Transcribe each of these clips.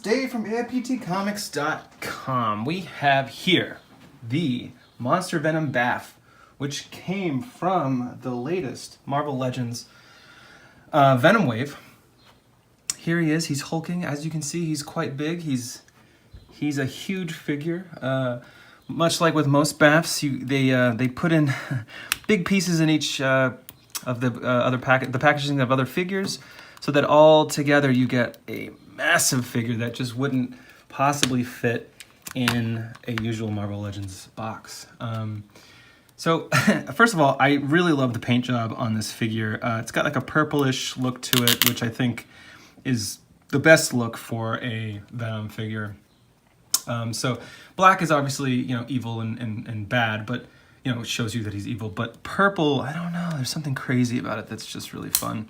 Dave from AIPTcomics.com. We have here the Monster Venom BAF, which came from the latest Marvel Legends Venom wave. Here he is. He's hulking. As you can see, he's quite big. He's a huge figure. Much like with most BAFs, they put in big pieces in each of the packaging of other figures, so that all together you get a massive figure that just wouldn't possibly fit in a usual Marvel Legends box. So first of all, I really love the paint job on this figure. It's got like a purplish look to it, which I think is the best look for a Venom figure. So black is obviously, evil and bad, but it shows you that he's evil. But purple, I don't know, there's something crazy about it that's just really fun.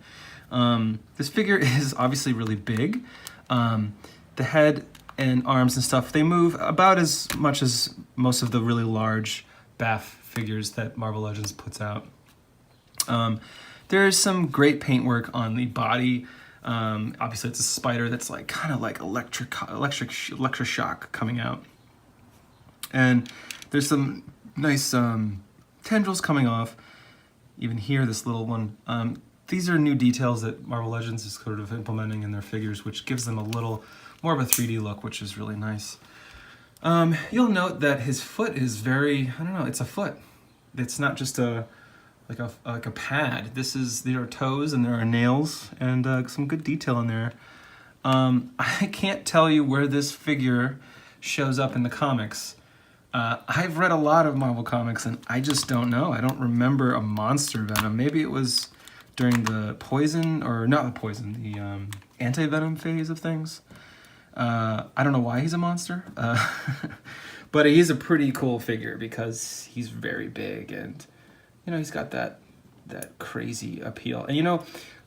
This figure is obviously really big. The head and arms and stuff, they move about as much as most of the really large BAF figures that Marvel Legends puts out. There's some great paintwork on the body. Obviously it's a spider that's kind of like electric shock coming out. And there's some nice tendrils coming off. Even here, this little one. These are new details that Marvel Legends is sort of implementing in their figures, which gives them a little more of a 3D look, which is really nice. You'll note that his foot is very, it's a foot. It's not just like a pad. There are toes and there are nails and some good detail in there. I can't tell you where this figure shows up in the comics. I've read a lot of Marvel comics and I just don't know. I don't remember a Monster Venom. Maybe it was during the poison, or not the poison, the anti-venom phase of things. I don't know why he's a monster, but he's a pretty cool figure because he's very big and he's got that crazy appeal. And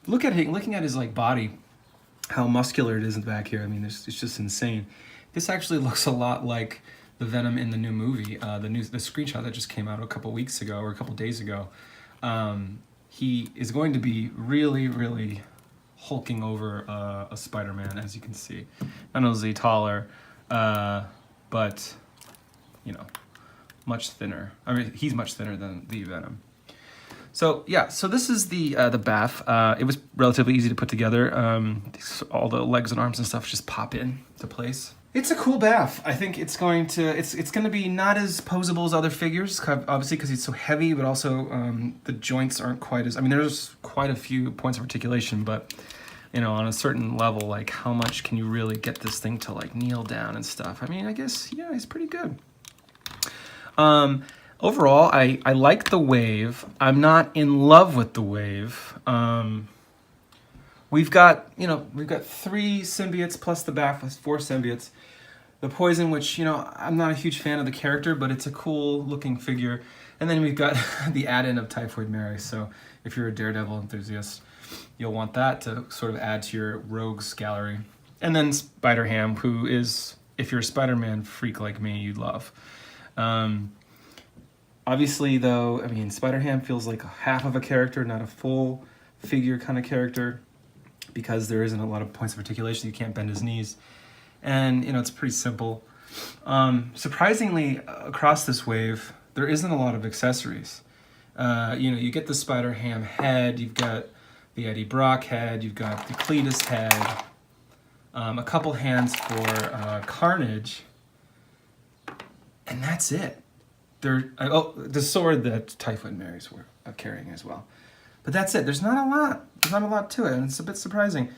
looking at his body, how muscular it is in the back here. I mean, it's just insane. This actually looks a lot like the Venom in the new movie, the screenshot that just came out a couple weeks ago or a couple days ago. He is going to be really, really hulking over a Spider-Man, as you can see. Not only is he taller, but much thinner. I mean, he's much thinner than the Venom. So yeah, so this is the BAF. It was relatively easy to put together. All the legs and arms and stuff just pop in to place. It's a cool BAF. I think it's going to be not as posable as other figures, obviously because he's so heavy, but also the joints aren't quite as. I mean, there's quite a few points of articulation, but on a certain level, how much can you really get this thing to kneel down and stuff? I mean, I guess it's pretty good. Overall, I like the wave. I'm not in love with the wave. We've got 3 symbiotes plus the BAF with 4 symbiotes. The poison, which, I'm not a huge fan of the character, but it's a cool looking figure. And then we've got the add-in of Typhoid Mary. So if you're a Daredevil enthusiast, you'll want that to sort of add to your rogues gallery. And then Spider-Ham, who is, if you're a Spider-Man freak like me, you'd love. Obviously, though, I mean, Spider-Ham feels like half of a character, not a full figure kind of character, because there isn't a lot of points of articulation. You can't bend his knees. And, it's pretty simple. Surprisingly, across this wave, there isn't a lot of accessories. You get the Spider-Ham head, you've got the Eddie Brock head, you've got the Cletus head, a couple hands for Carnage, and that's it. The sword that Typhoid Marys were carrying as well. But that's it. There's not a lot. There's not a lot to it, and it's a bit surprising.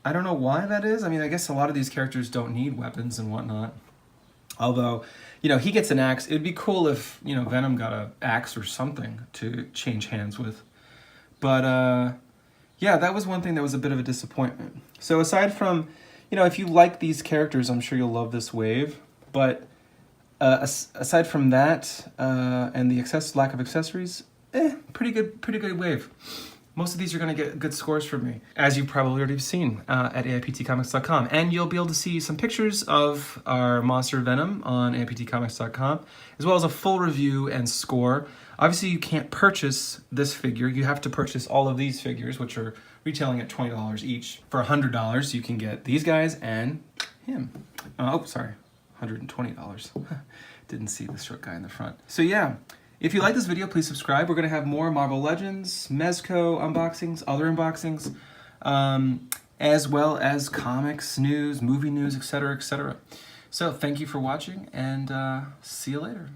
I don't know why that is. I mean, I guess a lot of these characters don't need weapons and whatnot. Although, he gets an axe. It'd be cool if, Venom got an axe or something to change hands with. But, yeah, that was one thing that was a bit of a disappointment. So aside from, if you like these characters, I'm sure you'll love this wave. But aside from that and the lack of accessories, pretty good wave. Most of these are going to get good scores from me, as you've probably already seen at AIPTcomics.com. And you'll be able to see some pictures of our Monster Venom on AIPTcomics.com, as well as a full review and score. Obviously, you can't purchase this figure. You have to purchase all of these figures, which are retailing at $20 each. For $100, you can get these guys and him. Oh, sorry, $120. Didn't see the short guy in the front. So yeah, if you like this video, please subscribe. We're gonna have more Marvel Legends, Mezco unboxings, other unboxings, as well as comics, news, movie news, etc., etc. So thank you for watching, and see you later.